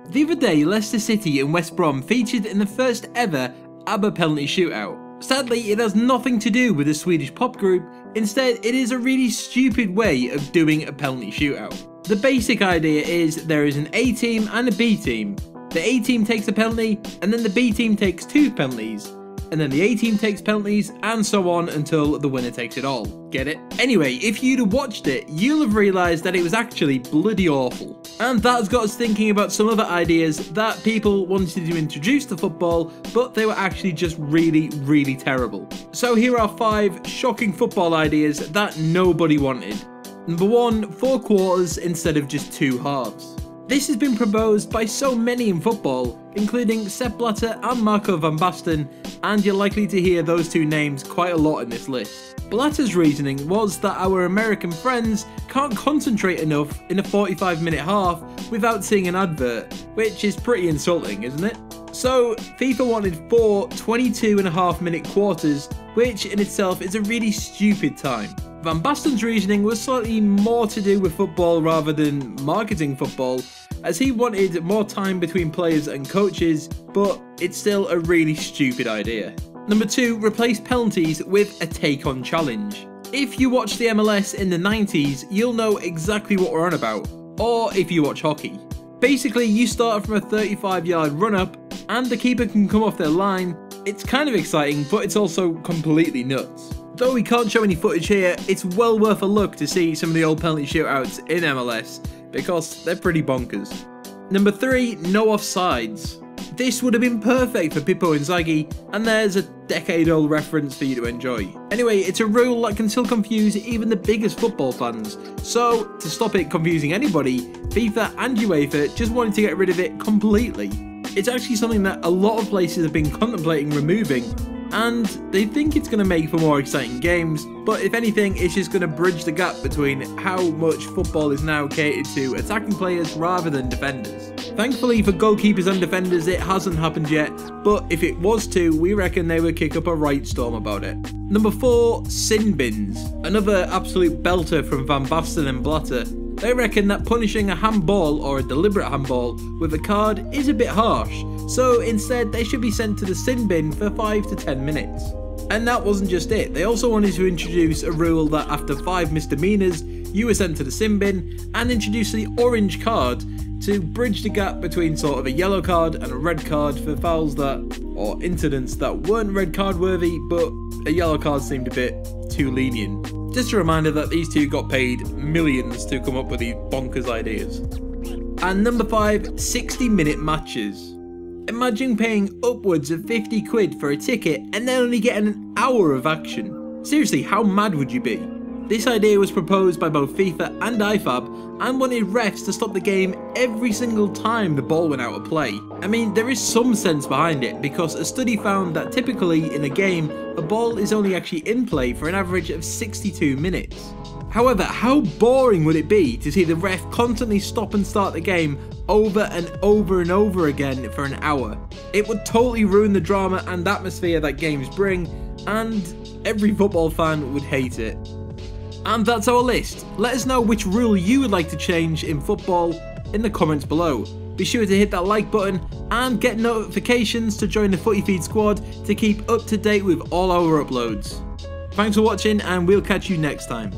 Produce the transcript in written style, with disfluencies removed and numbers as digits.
The other day, Leicester City and West Brom featured in the first ever ABBA penalty shootout. Sadly, it has nothing to do with the Swedish pop group, instead it is a really stupid way of doing a penalty shootout. The basic idea is there is an A team and a B team. The A team takes a penalty, and then the B team takes 2 penalties, and then the A team takes penalties, and so on until the winner takes it all. Get it? Anyway, if you'd have watched it, you'll have realised that it was actually bloody awful. And that has got us thinking about some other ideas that people wanted to introduce to football, but they were actually just really terrible. So here are 5 shocking football ideas that nobody wanted. Number 1, 4 quarters instead of just 2 halves. This has been proposed by so many in football, including Sepp Blatter and Marco van Basten, and you're likely to hear those 2 names quite a lot in this list. Blatter's reasoning was that our American friends can't concentrate enough in a 45-minute half without seeing an advert, which is pretty insulting, isn't it? So FIFA wanted 4 22.5-minute quarters, which in itself is a really stupid time. Van Basten's reasoning was slightly more to do with football rather than marketing football, as he wanted more time between players and coaches, but it's still a really stupid idea. Number 2, replace penalties with a take-on challenge. If you watch the MLS in the 90s, you'll know exactly what we're on about, or if you watch hockey. Basically, you start from a 35-yard run-up, and the keeper can come off their line. It's kind of exciting, but it's also completely nuts. Though we can't show any footage here, it's well worth a look to see some of the old penalty shootouts in MLS, because they're pretty bonkers. Number 3, no offsides. This would have been perfect for Pippo Inzaghi, and there's a decade-old reference for you to enjoy. Anyway, it's a rule that can still confuse even the biggest football fans, so to stop it confusing anybody, FIFA and UEFA just wanted to get rid of it completely. It's actually something that a lot of places have been contemplating removing, and they think it's going to make for more exciting games, but if anything, it's just going to bridge the gap between how much football is now catered to attacking players rather than defenders. Thankfully for goalkeepers and defenders, it hasn't happened yet, but if it was to, we reckon they would kick up a right storm about it. Number 4, sin bins. Another absolute belter from Van Basten and Blatter. They reckon that punishing a handball or a deliberate handball with a card is a bit harsh, so instead they should be sent to the sin bin for 5 to 10 minutes. And that wasn't just it, they also wanted to introduce a rule that after 5 misdemeanours, you were sent to the sin bin, and introduce the orange card to bridge the gap between sort of a yellow card and a red card for fouls that, or incidents that weren't red card worthy, but a yellow card seemed a bit too lenient. Just a reminder that these 2 got paid millions to come up with these bonkers ideas. And number 5, 60-minute matches. Imagine paying upwards of 50 quid for a ticket and then only getting an hour of action. Seriously, how mad would you be? This idea was proposed by both FIFA and IFAB and wanted refs to stop the game every single time the ball went out of play. I mean, there is some sense behind it, because a study found that typically in a game, a ball is only actually in play for an average of 62 minutes. However, how boring would it be to see the ref constantly stop and start the game over and over and over again for an hour? It would totally ruin the drama and atmosphere that games bring, and every football fan would hate it. And that's our list. Let us know which rule you would like to change in football in the comments below. Be sure to hit that like button and get notifications to join the Footy Feed squad to keep up to date with all our uploads. Thanks for watching, and we'll catch you next time.